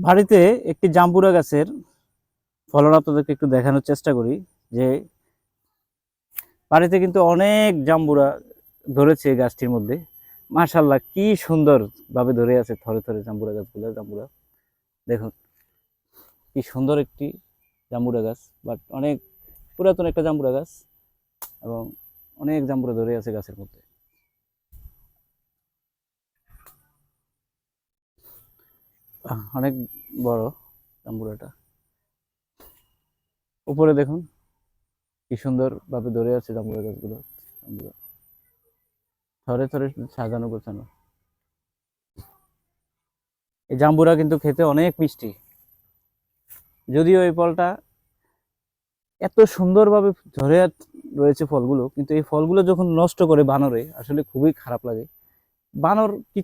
বাড়িতে একটি জাম্বুরা গাছের ফলন আপনাদেরকে একটু দেখানোর চেষ্টা করি যে বাড়িতে কিন্তু অনেক জাম্বুরা ধরেছে এই গাছটির মধ্যে। মাশাআল্লাহ, কি সুন্দর ভাবে ধরে আছে থরে থরে জাম্বুরা গাছগুলো। জাম্বুরা দেখুন, কি সুন্দর একটি জাম্বুরা গাছ, বাট অনেক পুরাতন একটা জাম্বুরা গাছ, এবং অনেক জাম্বুরা ধরে আছে গাছের মধ্যে। অনেক বড় জাম্বুরাটা। উপরে দেখুন কি সুন্দর ভাবে ধরে আছে জাম্বুরা গাছগুলো। জাম্বুরা থরে থরে সাজানো গোছানো। এই জাম্বুরা কিন্তু খেতে অনেক মিষ্টি। যদিও এই ফলটা এত সুন্দরভাবে ধরে রয়েছে ফলগুলো, কিন্তু এই ফলগুলো যখন নষ্ট করে বানরে, আসলে খুবই খারাপ লাগে। বানর কি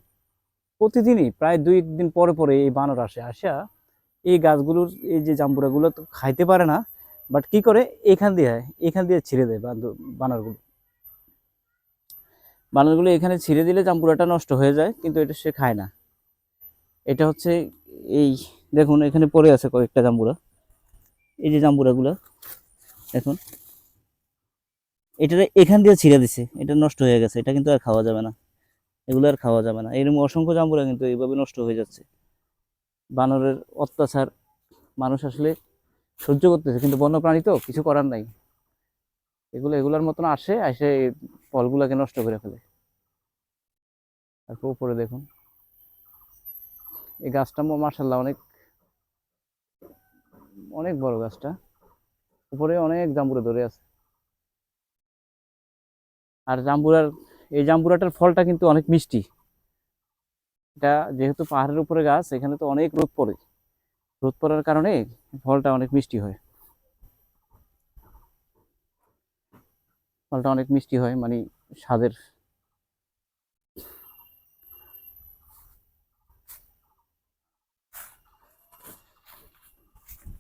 প্রতিদিনই প্রায় 2 দিন পরে পরে এই বানর আসা এই গাছগুলোর এই যে জাম্বুরাগুলো তো খাইতে পারে না, বাট কি করে এখান দিয়ে ছিঁড়ে দেয় বানরগুলো। বানরগুলো এখানে ছিঁড়ে দিলে জাম্বুরাটা নষ্ট হয়ে যায়, কিন্তু এটা সে খায় না। এটা হচ্ছে এই দেখুন, এখানে পড়ে আছে কয়েকটা জাম্বুরা। এই যে জাম্বুরাগুলো এখন এটা এখান দিয়ে ছিঁড়ে দিছে, এটা নষ্ট হয়ে গেছে, এটা কিন্তু আর খাওয়া যাবে না। এগুলো আর খাওয়া যাবে না। এরকম অসংখ্য জাম্বুরা কিন্তু এইভাবে নষ্ট হয়ে যাচ্ছে। বানরের অত্যাচার মানুষ আসলে সহ্য করতেছে, কিন্তু বন্যপ্রাণী তো কিছু করার নাই। এগুলোর মতন আসে এসে এই ফলগুলাকে নষ্ট করে ফেলে। তারপর উপরে দেখুন এই গাছটা মাশাআল্লাহ অনেক অনেক বড় গাছটা। উপরে অনেক জাম্বুরা ধরে আছে। আর এই জাম্বুরাটার ফলটা কিন্তু অনেক মিষ্টি। এটা যেহেতু পাহাড়ের উপরে গাছ, এখানে তো অনেক রোদ পড়ে। রোদ পড়ার কারণে ফলটা অনেক মিষ্টি হয়। ফলটা অনেক মিষ্টি হয়, মানে স্বাদের।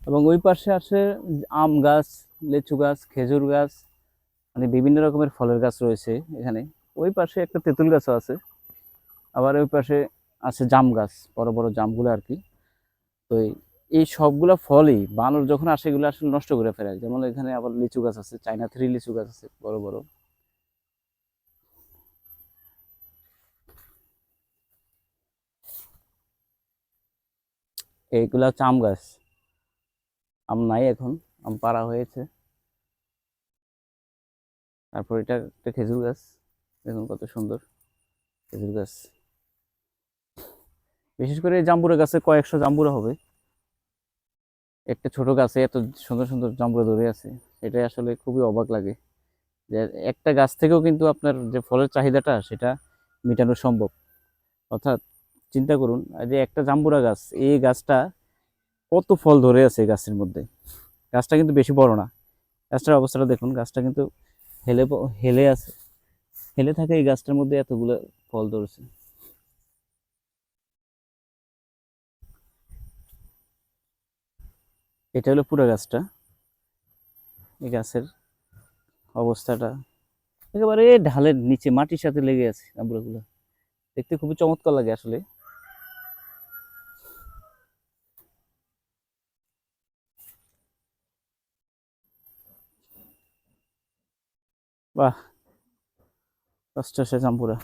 এবং ওই পাশে আছে আম গাছ, লেচু গাছ, খেজুর গাছ, মানে বিভিন্ন রকমের ফলের গাছ রয়েছে এখানে। ওই পাশে একটা তেঁতুল গাছও আছে। আবার ওই পাশে আছে জাম গাছ, বড় বড় জামগুলো আর কি। তো এই সবগুলা ফলই বানর যখন আসে এগুলো আসলে নষ্ট করে ফেলে। যেমন এখানে আবার লিচু গাছ আছে, চাইনা থ্রি লিচু গাছ আছে বড় বড়। এইগুলা হচ্ছে আম গাছ। আম নাই এখন, আম পাড়া হয়েছে। তারপর এটা একটা খেজুর গাছ, দেখুন কত সুন্দর খেজুর গাছ। বিশেষ করে এই জাম্বুরা গাছে কয়েকশো জাম্বুরা হবে। একটা ছোট গাছে এত সুন্দর সুন্দর জাম্বুরা ধরে আছে, এটাই আসলে খুবই অবাক লাগে। যে একটা গাছ থেকেও কিন্তু আপনার যে ফলের চাহিদাটা সেটা মেটানো সম্ভব। অর্থাৎ চিন্তা করুন, যে একটা জাম্বুরা গাছ, এই গাছটা কত ফল ধরে আছে এই গাছের মধ্যে। গাছটা কিন্তু বেশি বড় না। গাছটার অবস্থাটা দেখুন, গাছটা কিন্তু হেলে আছে। হেলে থাকে এই গাছটার মধ্যে এতগুলো ফল ধরেছে। এটা হলো পুরো গাছটা। এই গাছের অবস্থাটা একেবারে ঢালের নিচে মাটির সাথে লেগে আছে জাম্বুরাগুলো। দেখতে খুবই চমৎকার লাগে আসলে। বাহ, কষ্ট সে জাম্বুরা।